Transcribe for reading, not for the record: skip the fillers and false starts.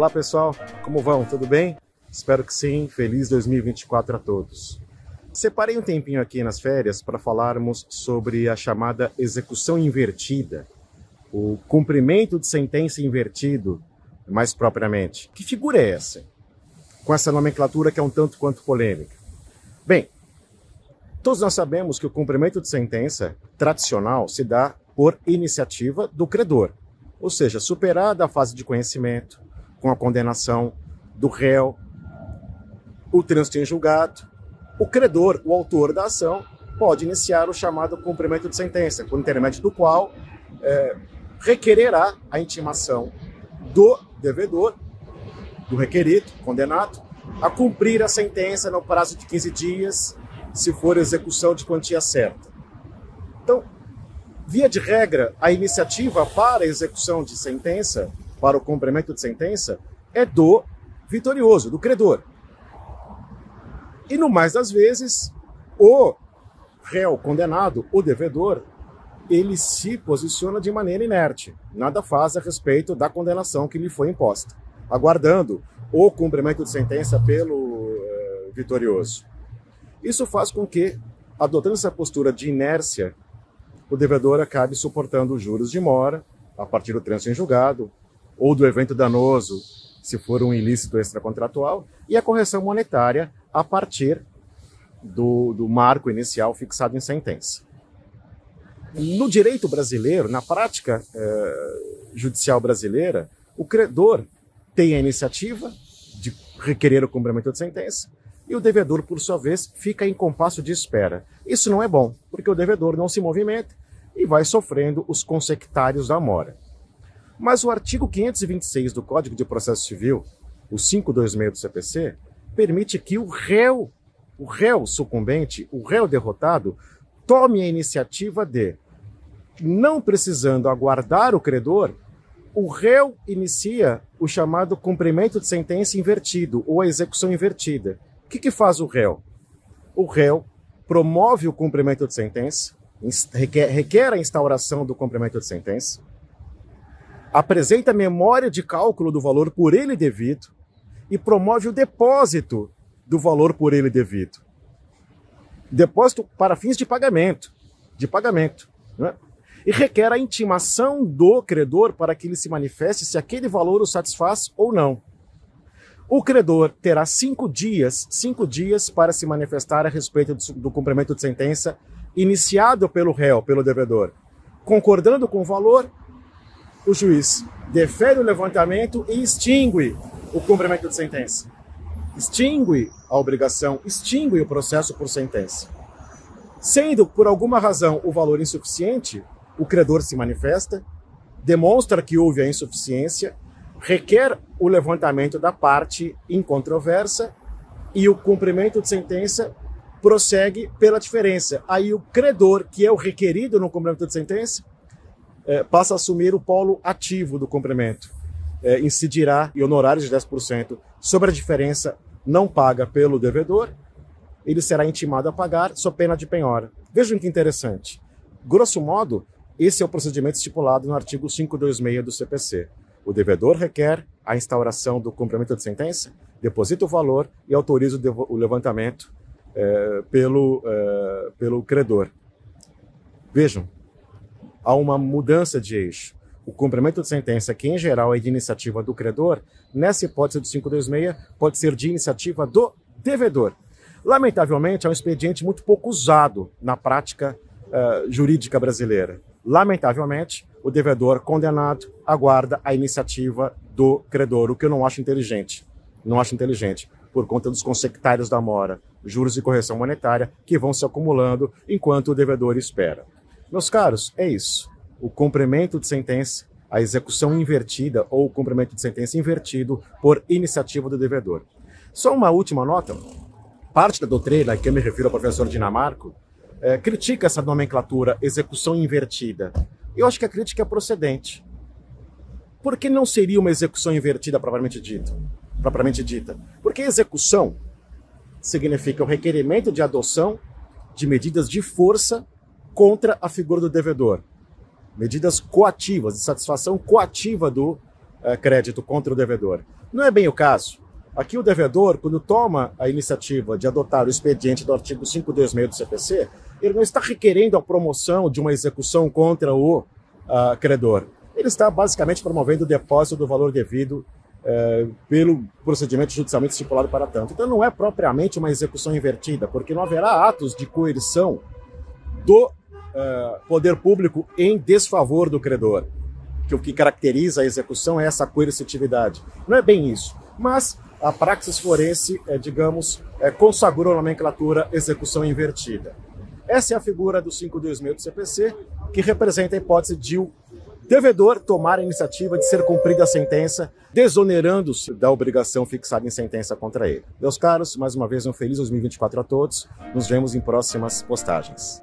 Olá pessoal, como vão? Tudo bem? Espero que sim. Feliz 2024 a todos. Separei um tempinho aqui nas férias para falarmos sobre a chamada execução invertida, o cumprimento de sentença invertido, mais propriamente. Que figura é essa? Com essa nomenclatura que é um tanto quanto polêmica. Bem, todos nós sabemos que o cumprimento de sentença tradicional se dá por iniciativa do credor, ou seja, superada a fase de conhecimento, com a condenação do réu, o trânsito em julgado, o credor, o autor da ação, pode iniciar o chamado cumprimento de sentença, por intermédio do qual requererá a intimação do devedor, do requerido, condenado, a cumprir a sentença no prazo de 15 dias, se for execução de quantia certa. Então, via de regra, a iniciativa para a execução de sentença, para o cumprimento de sentença, é do vitorioso, do credor. E no mais das vezes, o réu condenado, o devedor, ele se posiciona de maneira inerte, nada faz a respeito da condenação que lhe foi imposta, aguardando o cumprimento de sentença pelo vitorioso. Isso faz com que, adotando essa postura de inércia, o devedor acabe suportando os juros de mora, a partir do trânsito em julgado, ou do evento danoso, se for um ilícito extracontratual, e a correção monetária a partir do marco inicial fixado em sentença. No direito brasileiro, na prática judicial brasileira, o credor tem a iniciativa de requerer o cumprimento de sentença e o devedor, por sua vez, fica em compasso de espera. Isso não é bom, porque o devedor não se movimenta e vai sofrendo os consectários da mora. Mas o artigo 526 do Código de Processo Civil, o 526 do CPC, permite que o réu sucumbente, o réu derrotado, tome a iniciativa de, não precisando aguardar o credor, o réu inicia o chamado cumprimento de sentença invertido, ou a execução invertida. O que faz o réu? O réu promove o cumprimento de sentença, requer a instauração do cumprimento de sentença, apresenta memória de cálculo do valor por ele devido e promove o depósito do valor por ele devido. Depósito para fins de pagamento, né? E requer a intimação do credor para que ele se manifeste se aquele valor o satisfaz ou não. O credor terá 5 dias para se manifestar a respeito do cumprimento de sentença iniciado pelo réu, pelo devedor. Concordando com o valor, o juiz defere o levantamento e extingue o cumprimento de sentença. Extingue a obrigação, extingue o processo por sentença. Sendo, por alguma razão, o valor insuficiente, o credor se manifesta, demonstra que houve a insuficiência, requer o levantamento da parte incontroversa e o cumprimento de sentença prossegue pela diferença. Aí o credor, que é o requerido no cumprimento de sentença, passa a assumir o polo ativo do cumprimento. Incidirá em honorários de 10% sobre a diferença não paga pelo devedor, ele será intimado a pagar sob pena de penhora. Vejam que interessante. Grosso modo, esse é o procedimento estipulado no artigo 526 do CPC. O devedor requer a instauração do cumprimento de sentença, deposita o valor e autoriza o levantamento pelo credor. Vejam, há uma mudança de eixo. O cumprimento de sentença, que em geral é de iniciativa do credor, nessa hipótese do 526, pode ser de iniciativa do devedor. Lamentavelmente, é um expediente muito pouco usado na prática jurídica brasileira. Lamentavelmente, o devedor condenado aguarda a iniciativa do credor, o que eu não acho inteligente. Não acho inteligente, por conta dos consectários da mora, juros e correção monetária, que vão se acumulando enquanto o devedor espera. Meus caros, é isso. O cumprimento de sentença, a execução invertida ou o cumprimento de sentença invertido por iniciativa do devedor. Só uma última nota. Parte da doutrina, a que eu me refiro ao professor Dinamarco, critica essa nomenclatura execução invertida. Eu acho que a crítica é procedente. Por que não seria uma execução invertida propriamente dita? Porque execução significa o requerimento de adoção de medidas de força contra a figura do devedor. Medidas coativas, de satisfação coativa do crédito contra o devedor. Não é bem o caso. Aqui o devedor, quando toma a iniciativa de adotar o expediente do artigo 526 do CPC, ele não está requerendo a promoção de uma execução contra o credor. Ele está basicamente promovendo o depósito do valor devido pelo procedimento judicialmente estipulado para tanto. Então não é propriamente uma execução invertida, porque não haverá atos de coerção do poder público em desfavor do credor. Que o que caracteriza a execução é essa coercitividade. Não é bem isso, mas a praxis forense, consagrou a nomenclatura execução invertida. Essa é a figura do 526 do CPC, que representa a hipótese de o devedor tomar a iniciativa de ser cumprida a sentença, desonerando-se da obrigação fixada em sentença contra ele. Meus caros, mais uma vez um feliz 2024 a todos. Nos vemos em próximas postagens.